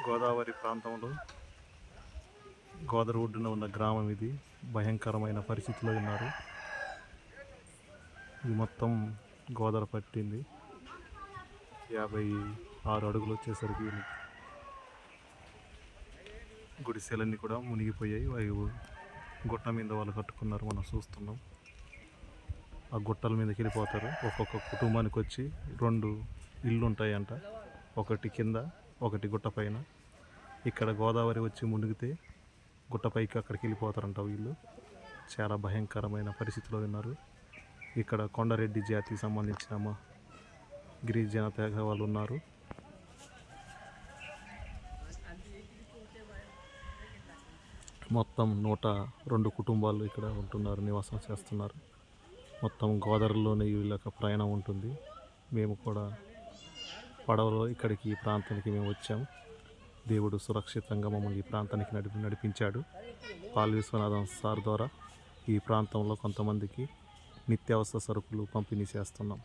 గోదావరి ప్రాంతంలో గోదావరి ఒడ్డున ఉన్న గ్రామం ఇది. భయంకరమైన పరిస్థితిలో ఉన్నారు. ఇది మొత్తం గోదావరి పట్టింది. 56 అడుగులు వచ్చేసరికి గుడిసెలన్నీ కూడా మునిగిపోయాయి. అవి గుట్ట మీద వాళ్ళు కట్టుకున్నారు, మనం చూస్తున్నాం. ఆ గుట్టల మీదకి వెళ్ళిపోతారు. ఒక్కొక్క కుటుంబానికి వచ్చి 2 ఇళ్ళు ఉంటాయంట, ఒకటి కింద ఒకటి గుట్ట పైన. ఇక్కడ గోదావరి వచ్చి మునిగితే గుట్టపైకి అక్కడికి వెళ్ళిపోతారంట వీళ్ళు. చాలా భయంకరమైన పరిస్థితిలో ఉన్నారు. ఇక్కడ కొండారెడ్డి జాతికి సంబంధించిన గిరిజన తెగ వాళ్ళు ఉన్నారు. మొత్తం 102 కుటుంబాలు ఇక్కడ ఉంటున్నారు, నివాసం చేస్తున్నారు. మొత్తం గోదావరిలోనే వీళ్ళ ప్రయాణం ఉంటుంది. మేము కూడా పడవలో ఇక్కడికి ఈ ప్రాంతానికి మేము వచ్చాము. దేవుడు సురక్షితంగా మమ్మల్ని ఈ ప్రాంతానికి నడిపించాడు. పాల్ విశ్వనాథం సార్ ద్వారా ఈ ప్రాంతంలో కొంతమందికి నిత్యావసర సరుకులు పంపిణీ చేస్తున్నాం.